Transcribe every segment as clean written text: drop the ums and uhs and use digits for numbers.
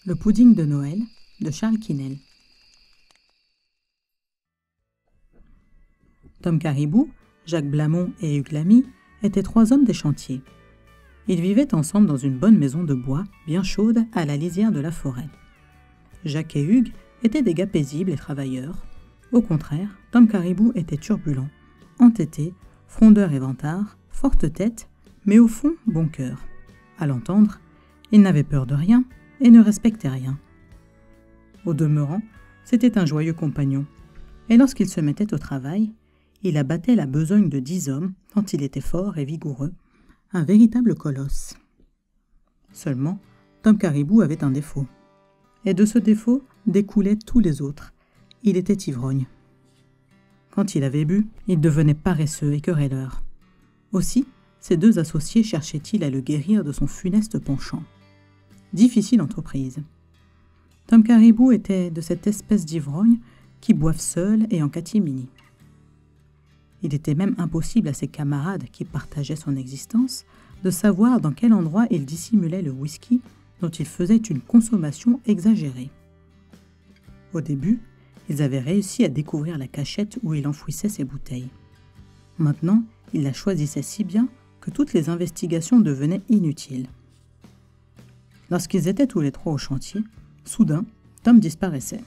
Le pudding de Noël de Charles Quesnel. Tom Caribou, Jacques Blamont et Hugues Lamy étaient 3 hommes des chantiers. Ils vivaient ensemble dans une bonne maison de bois, bien chaude, à la lisière de la forêt. Jacques et Hugues étaient des gars paisibles et travailleurs. Au contraire, Tom Caribou était turbulent, entêté, frondeur et vantard, forte tête, mais au fond, bon cœur. À l'entendre, il n'avait peur de rien et ne respectait rien. Au demeurant, c'était un joyeux compagnon, et lorsqu'il se mettait au travail, il abattait la besogne de 10 hommes, tant il était fort et vigoureux, un véritable colosse. Seulement, Tom Caribou avait un défaut. Et de ce défaut découlaient tous les autres. Il était ivrogne. Quand il avait bu, il devenait paresseux et querelleur. Aussi, ses 2 associés cherchaient-ils à le guérir de son funeste penchant. Difficile entreprise. Tom Caribou était de cette espèce d'ivrognes qui boivent seuls et en catimini. Il était même impossible à ses camarades qui partageaient son existence de savoir dans quel endroit il dissimulait le whisky dont il faisait une consommation exagérée. Au début, ils avaient réussi à découvrir la cachette où il enfouissait ses bouteilles. Maintenant, il la choisissait si bien que toutes les investigations devenaient inutiles. Lorsqu'ils étaient tous les 3 au chantier, soudain, Tom disparaissait.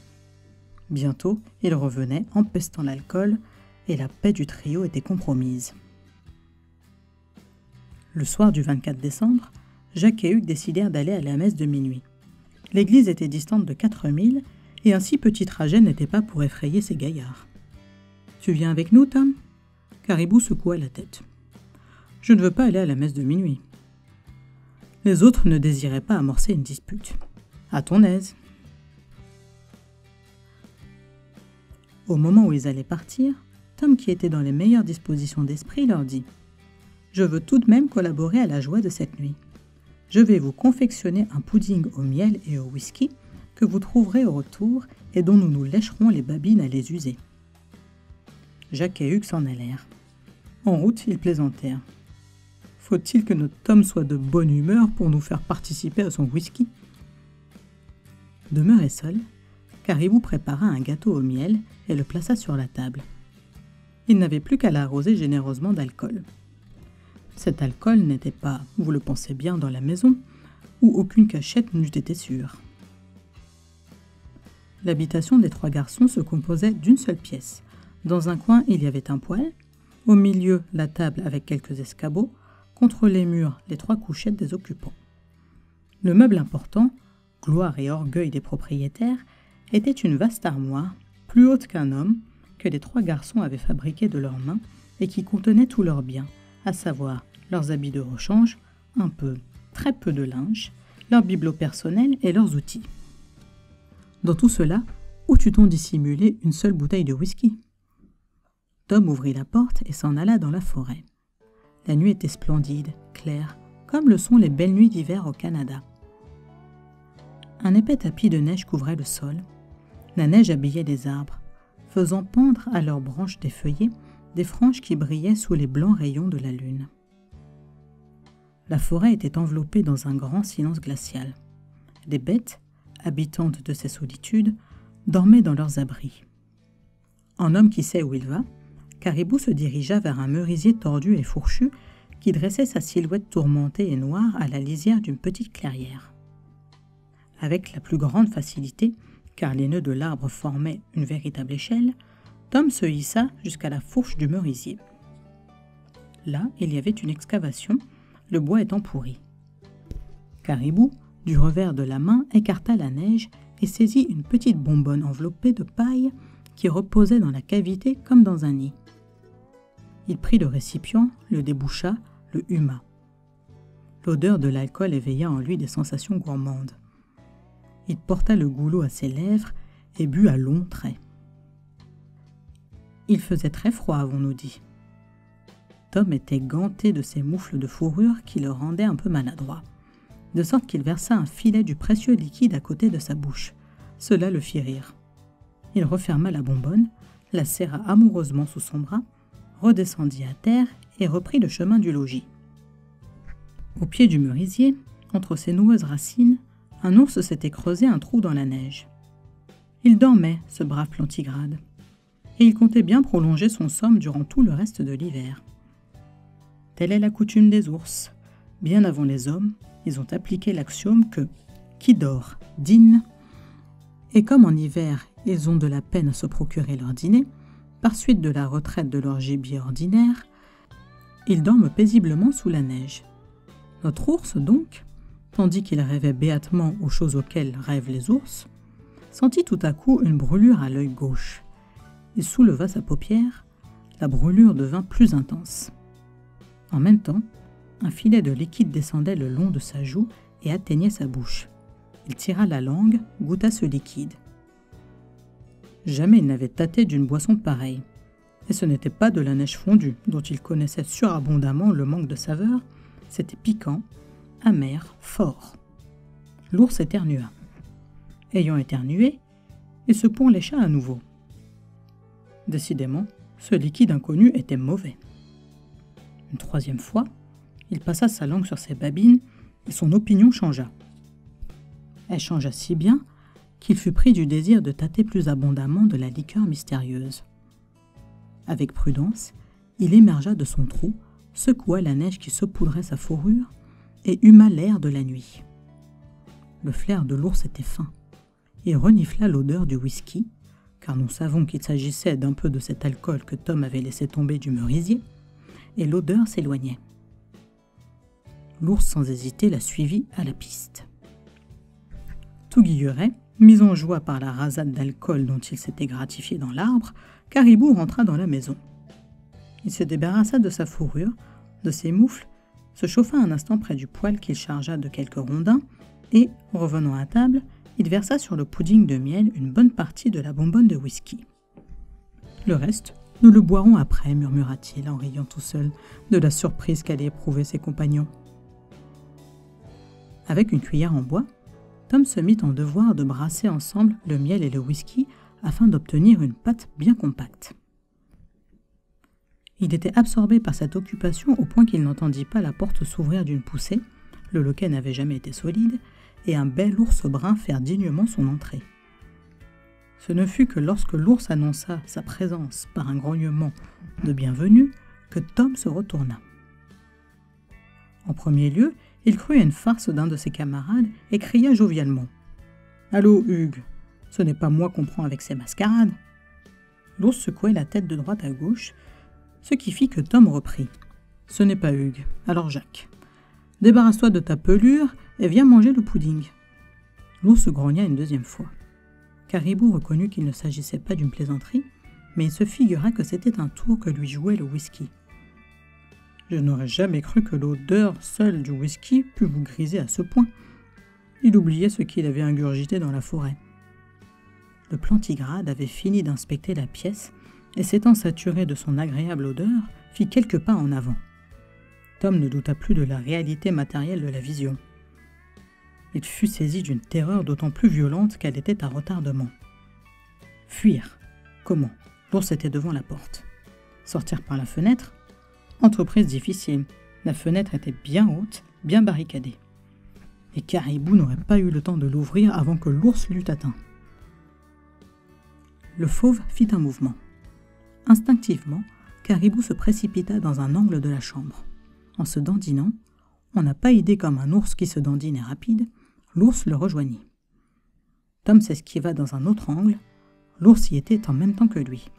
Bientôt, il revenait, empestant l'alcool, et la paix du trio était compromise. Le soir du 24 décembre, Jacques et Hugues décidèrent d'aller à la messe de minuit. L'église était distante de 4 milles, et un si petit trajet n'était pas pour effrayer ces gaillards. « Tu viens avec nous, Tom » Caribou secoua la tête. « Je ne veux pas aller à la messe de minuit. » Les autres ne désiraient pas amorcer une dispute. « À ton aise. » Au moment où ils allaient partir, Tom, qui était dans les meilleures dispositions d'esprit, leur dit « Je veux tout de même collaborer à la joie de cette nuit. Je vais vous confectionner un pudding au miel et au whisky que vous trouverez au retour et dont nous nous lécherons les babines à les user. » Jacques et Hugues s'en allèrent. En route, ils plaisantèrent. « Faut-il que notre Tom soit de bonne humeur pour nous faire participer à son whisky ?» Demeuré seul, Caribou prépara un gâteau au miel et le plaça sur la table. Il n'avait plus qu'à l'arroser généreusement d'alcool. Cet alcool n'était pas, vous le pensez bien, dans la maison, où aucune cachette n'eût été sûre. L'habitation des 3 garçons se composait d'une seule pièce. Dans un coin, il y avait un poêle, au milieu, la table avec quelques escabeaux, contre les murs, les 3 couchettes des occupants. Le meuble important, gloire et orgueil des propriétaires, était une vaste armoire, plus haute qu'un homme, que les 3 garçons avaient fabriquée de leurs mains et qui contenait tous leurs biens, à savoir leurs habits de rechange, un peu, très peu de linge, leurs bibelots personnels et leurs outils. Dans tout cela, où eût-on dissimulé une seule bouteille de whisky ? Tom ouvrit la porte et s'en alla dans la forêt. La nuit était splendide, claire, comme le sont les belles nuits d'hiver au Canada. Un épais tapis de neige couvrait le sol. La neige habillait les arbres, faisant pendre à leurs branches défeuillées des franges qui brillaient sous les blancs rayons de la lune. La forêt était enveloppée dans un grand silence glacial. Les bêtes, habitantes de ces solitudes, dormaient dans leurs abris. En homme qui sait où il va, Caribou se dirigea vers un merisier tordu et fourchu qui dressait sa silhouette tourmentée et noire à la lisière d'une petite clairière. Avec la plus grande facilité, car les nœuds de l'arbre formaient une véritable échelle, Tom se hissa jusqu'à la fourche du merisier. Là, il y avait une excavation, le bois étant pourri. Caribou, du revers de la main, écarta la neige et saisit une petite bonbonne enveloppée de paille qui reposait dans la cavité comme dans un nid. Il prit le récipient, le déboucha, le huma. L'odeur de l'alcool éveilla en lui des sensations gourmandes. Il porta le goulot à ses lèvres et but à longs traits. Il faisait très froid, avons-nous dit. Tom était ganté de ses moufles de fourrure qui le rendaient un peu maladroit, de sorte qu'il versa un filet du précieux liquide à côté de sa bouche. Cela le fit rire. Il referma la bonbonne, la serra amoureusement sous son bras, redescendit à terre et reprit le chemin du logis. Au pied du merisier, entre ses noueuses racines, un ours s'était creusé un trou dans la neige. Il dormait, ce brave Plantigrade, et il comptait bien prolonger son somme durant tout le reste de l'hiver. Telle est la coutume des ours. Bien avant les hommes, ils ont appliqué l'axiome que « qui dort, dîne ». Et comme en hiver, ils ont de la peine à se procurer leur dîner, par suite de la retraite de leur gibier ordinaire, ils dorment paisiblement sous la neige. Notre ours, donc, tandis qu'il rêvait béatement aux choses auxquelles rêvent les ours, sentit tout à coup une brûlure à l'œil gauche. Il souleva sa paupière, la brûlure devint plus intense. En même temps, un filet de liquide descendait le long de sa joue et atteignait sa bouche. Il tira la langue, goûta ce liquide. Jamais il n'avait tâté d'une boisson pareille. Et ce n'était pas de la neige fondue, dont il connaissait surabondamment le manque de saveur, c'était piquant, amer, fort. L'ours éternua. Ayant éternué, il se lécha à nouveau. Décidément, ce liquide inconnu était mauvais. Une troisième fois, il passa sa langue sur ses babines et son opinion changea. Elle changea si bien qu'il fut pris du désir de tâter plus abondamment de la liqueur mystérieuse. Avec prudence, il émergea de son trou, secoua la neige qui saupoudrait sa fourrure et huma l'air de la nuit. Le flair de l'ours était fin. Il renifla l'odeur du whisky, car nous savons qu'il s'agissait d'un peu de cet alcool que Tom avait laissé tomber du merisier, et l'odeur s'éloignait. L'ours sans hésiter la suivit à la piste. Tout Guilleret, mis en joie par la rasade d'alcool dont il s'était gratifié dans l'arbre, Caribou rentra dans la maison. Il se débarrassa de sa fourrure, de ses moufles, se chauffa un instant près du poêle qu'il chargea de quelques rondins, et, revenant à table, il versa sur le pudding de miel une bonne partie de la bonbonne de whisky. « Le reste, nous le boirons après », murmura-t-il en riant tout seul de la surprise qu'allaient éprouver ses compagnons. Avec une cuillère en bois, Tom se mit en devoir de brasser ensemble le miel et le whisky afin d'obtenir une pâte bien compacte. Il était absorbé par cette occupation au point qu'il n'entendit pas la porte s'ouvrir d'une poussée, le loquet n'avait jamais été solide, et un bel ours brun faire dignement son entrée. Ce ne fut que lorsque l'ours annonça sa présence par un grognement de bienvenue que Tom se retourna. En premier lieu, il crut à une farce d'un de ses camarades et cria jovialement « Allô, Hugues, ce n'est pas moi qu'on prend avec ces mascarades !» L'ours secouait la tête de droite à gauche, ce qui fit que Tom reprit « Ce n'est pas Hugues, alors Jacques. Débarrasse-toi de ta pelure et viens manger le pudding. » L'ours grogna une deuxième fois. Caribou reconnut qu'il ne s'agissait pas d'une plaisanterie, mais il se figura que c'était un tour que lui jouait le whisky. « Je n'aurais jamais cru que l'odeur seule du whisky pût vous griser à ce point. » Il oubliait ce qu'il avait ingurgité dans la forêt. Le Plantigrade avait fini d'inspecter la pièce et, s'étant saturé de son agréable odeur, fit quelques pas en avant. Tom ne douta plus de la réalité matérielle de la vision. Il fut saisi d'une terreur d'autant plus violente qu'elle était à retardement. Fuir. Comment? L'ours était devant la porte. Sortir par la fenêtre? Entreprise difficile. La fenêtre était bien haute, bien barricadée. Et Caribou n'aurait pas eu le temps de l'ouvrir avant que l'ours l'eût atteint. Le fauve fit un mouvement. Instinctivement, Caribou se précipita dans un angle de la chambre. En se dandinant, on n'a pas idée comme un ours qui se dandine est rapide, l'ours le rejoignit. Tom s'esquiva dans un autre angle, l'ours y était en même temps que lui.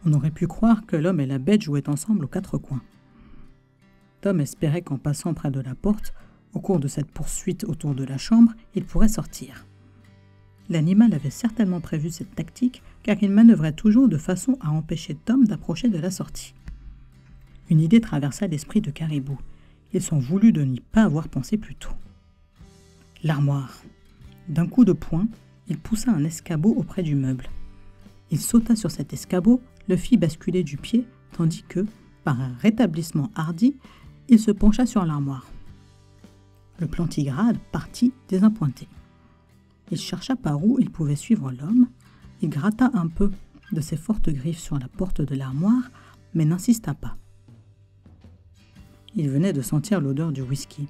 On aurait pu croire que l'homme et la bête jouaient ensemble aux quatre coins. Tom espérait qu'en passant près de la porte, au cours de cette poursuite autour de la chambre, il pourrait sortir. L'animal avait certainement prévu cette tactique, car il manœuvrait toujours de façon à empêcher Tom d'approcher de la sortie. Une idée traversa l'esprit de Caribou. Il s'en voulut de n'y pas avoir pensé plus tôt. L'armoire. D'un coup de poing, il poussa un escabeau auprès du meuble. Il sauta sur cet escabeau, le fit basculer du pied, tandis que, par un rétablissement hardi, il se pencha sur l'armoire. Le Plantigrade partit désappointé. Il chercha par où il pouvait suivre l'homme, il gratta un peu de ses fortes griffes sur la porte de l'armoire, mais n'insista pas. Il venait de sentir l'odeur du whisky.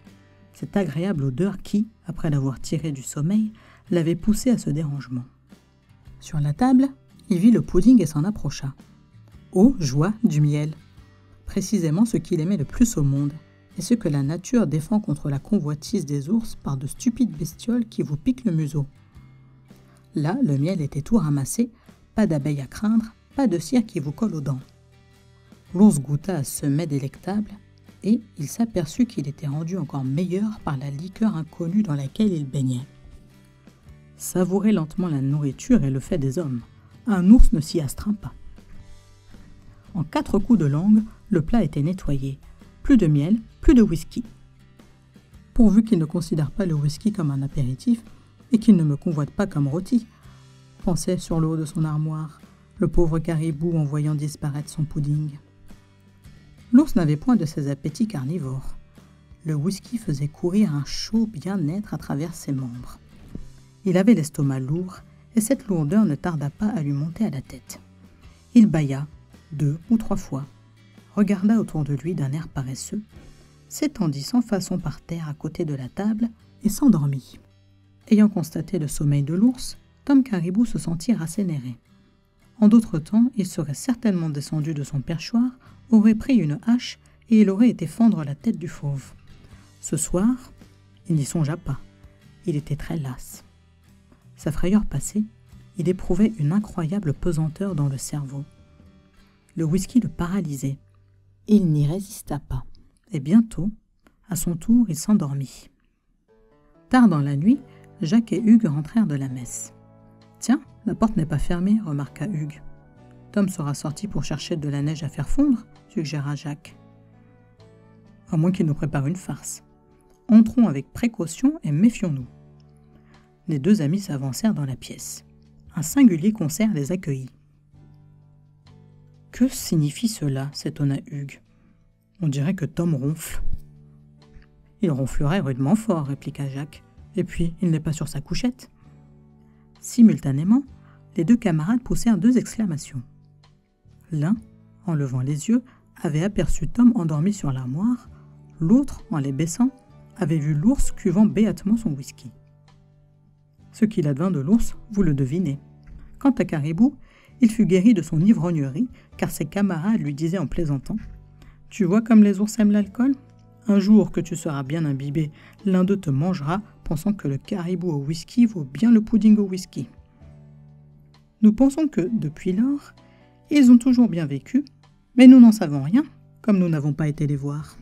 cette agréable odeur qui, après l'avoir tiré du sommeil, l'avait poussé à ce dérangement. Sur la table, il vit le pudding et s'en approcha. Oh, joie du miel! Précisément ce qu'il aimait le plus au monde, et ce que la nature défend contre la convoitise des ours par de stupides bestioles qui vous piquent le museau. Là, le miel était tout ramassé, pas d'abeilles à craindre, pas de cire qui vous colle aux dents. L'ours goûta à ce mets délectable, et il s'aperçut qu'il était rendu encore meilleur par la liqueur inconnue dans laquelle il baignait. Savourer lentement la nourriture est le fait des hommes. Un ours ne s'y astreint pas. En 4 coups de langue, le plat était nettoyé. Plus de miel, plus de whisky. Pourvu qu'il ne considère pas le whisky comme un apéritif et qu'il ne me convoite pas comme rôti, pensait sur le haut de son armoire le pauvre caribou en voyant disparaître son pudding. L'ours n'avait point de ces appétits carnivores. Le whisky faisait courir un chaud bien-être à travers ses membres. Il avait l'estomac lourd, et cette lourdeur ne tarda pas à lui monter à la tête. Il bâilla 2 ou 3 fois, regarda autour de lui d'un air paresseux, s'étendit sans façon par terre à côté de la table et s'endormit. Ayant constaté le sommeil de l'ours, Tom Caribou se sentit rassénéré. En d'autres temps, il serait certainement descendu de son perchoir, aurait pris une hache et il aurait été fendre la tête du fauve. Ce soir, il n'y songea pas. Il était très las. Sa frayeur passée, il éprouvait une incroyable pesanteur dans le cerveau. Le whisky le paralysait. Il n'y résista pas. Et bientôt, à son tour, il s'endormit. Tard dans la nuit, Jacques et Hugues rentrèrent de la messe. « Tiens, la porte n'est pas fermée, remarqua Hugues. Tom sera sorti pour chercher de la neige à faire fondre, suggéra Jacques. À moins qu'il nous prépare une farce. Entrons avec précaution et méfions-nous. Les 2 amis s'avancèrent dans la pièce. Un singulier concert les accueillit. « Que signifie cela » s'étonna Hugues. « On dirait que Tom ronfle. »« Il ronflerait rudement fort, » répliqua Jacques. « Et puis, il n'est pas sur sa couchette. » Simultanément, les 2 camarades poussèrent 2 exclamations. L'un, en levant les yeux, avait aperçu Tom endormi sur l'armoire. L'autre, en les baissant, avait vu l'ours cuvant béatement son whisky. Ce qu'il advint de l'ours, vous le devinez. Quant à Caribou, il fut guéri de son ivrognerie, car ses camarades lui disaient en plaisantant « Tu vois comme les ours aiment l'alcool ? Un jour que tu seras bien imbibé, l'un d'eux te mangera, pensant que le caribou au whisky vaut bien le pudding au whisky. » Nous pensons que, depuis lors, ils ont toujours bien vécu, mais nous n'en savons rien, comme nous n'avons pas été les voir.